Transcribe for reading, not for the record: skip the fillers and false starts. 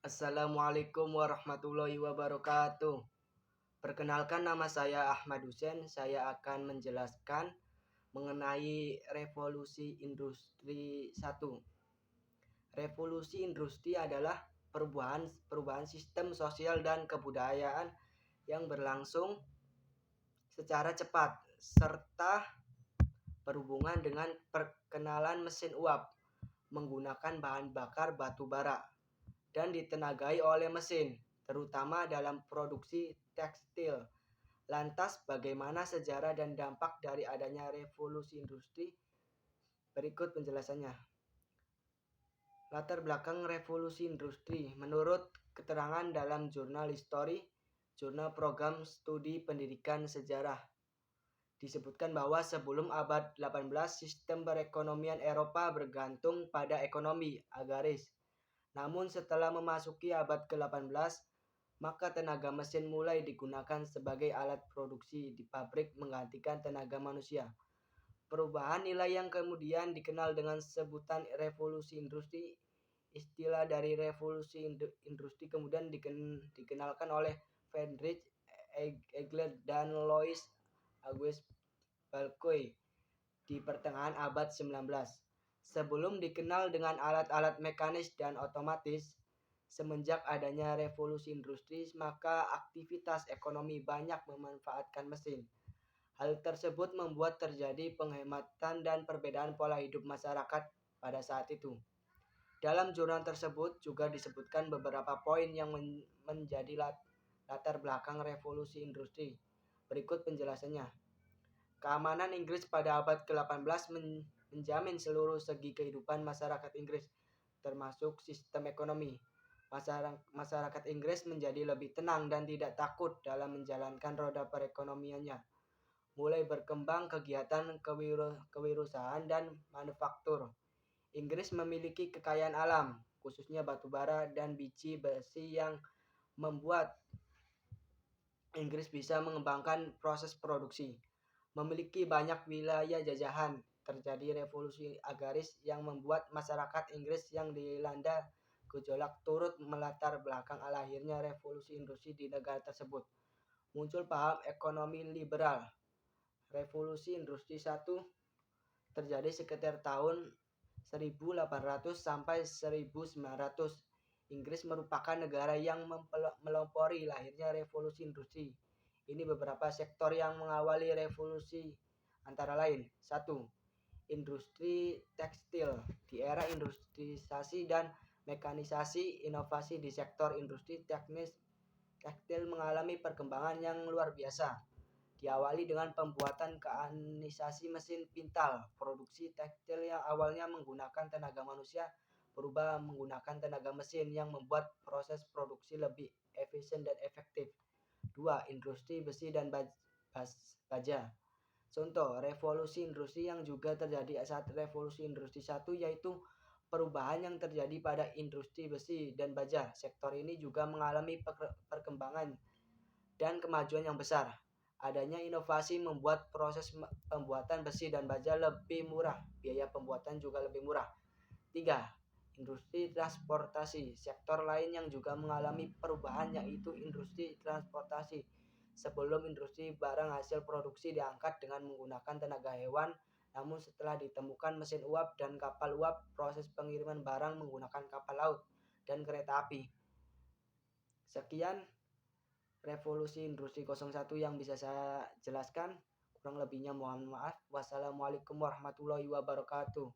Assalamualaikum warahmatullahi wabarakatuh. Perkenalkan, nama saya Ahmad Hussein. Saya akan menjelaskan mengenai revolusi industri 1. Revolusi industri adalah perubahan sistem sosial dan kebudayaan yang berlangsung secara cepat serta berhubungan dengan perkenalan mesin uap menggunakan bahan bakar batu bara dan ditenagai oleh mesin, terutama dalam produksi tekstil. Lantas, bagaimana sejarah dan dampak dari adanya revolusi industri? Berikut penjelasannya. Latar belakang revolusi industri. Menurut keterangan dalam jurnal History, jurnal program studi pendidikan sejarah, disebutkan bahwa sebelum abad 18 sistem perekonomian Eropa bergantung pada ekonomi agraris. Namun setelah memasuki abad ke-18, maka tenaga mesin mulai digunakan sebagai alat produksi di pabrik menggantikan tenaga manusia. Perubahan nilai yang kemudian dikenal dengan sebutan revolusi industri. Istilah dari revolusi industri kemudian dikenalkan oleh Friedrich Engels dan Louis Auguste Balcoy di pertengahan abad 19. Sebelum dikenal dengan alat-alat mekanis dan otomatis, semenjak adanya revolusi industri, maka aktivitas ekonomi banyak memanfaatkan mesin. Hal tersebut membuat terjadi penghematan dan perbedaan pola hidup masyarakat pada saat itu. Dalam jurnal tersebut juga disebutkan beberapa poin yang menjadi latar belakang revolusi industri. Berikut penjelasannya. Keamanan Inggris pada abad ke-18 menjamin seluruh segi kehidupan masyarakat Inggris, termasuk sistem ekonomi. Masyarakat Inggris menjadi lebih tenang dan tidak takut dalam menjalankan roda perekonomiannya. Mulai berkembang kegiatan kewirausahaan dan manufaktur. Inggris memiliki kekayaan alam, khususnya batu bara dan biji besi yang membuat Inggris bisa mengembangkan proses produksi. Memiliki banyak wilayah jajahan, terjadi revolusi agraris yang membuat masyarakat Inggris yang dilanda gejolak turut melatar belakang lahirnya revolusi industri di negara tersebut. Muncul paham ekonomi liberal. Revolusi industri 1 terjadi sekitar tahun 1800 sampai 1900. Inggris merupakan negara yang melopori lahirnya revolusi industri. Ini beberapa sektor yang mengawali revolusi, antara lain: 1. Industri tekstil. Di era industrialisasi dan mekanisasi, inovasi di sektor industri tekstil mengalami perkembangan yang luar biasa. Diawali dengan pembuatan mekanisasi mesin pintal. Produksi tekstil yang awalnya menggunakan tenaga manusia berubah menggunakan tenaga mesin yang membuat proses produksi lebih efisien dan efektif. 2. Industri besi dan baja. Contoh revolusi industri yang juga terjadi saat revolusi industri 1 yaitu perubahan yang terjadi pada industri besi dan baja. Sektor ini juga mengalami perkembangan dan kemajuan yang besar. Adanya inovasi membuat proses pembuatan besi dan baja lebih murah, biaya pembuatan juga lebih murah. 3. Industri transportasi. Sektor lain yang juga mengalami perubahan yaitu industri transportasi. Sebelum industri barang hasil produksi diangkat dengan menggunakan tenaga hewan, namun setelah ditemukan mesin uap dan kapal uap, proses pengiriman barang menggunakan kapal laut dan kereta api. Sekian revolusi industri 01 yang bisa saya jelaskan. Kurang lebihnya mohon maaf. Wassalamualaikum warahmatullahi wabarakatuh.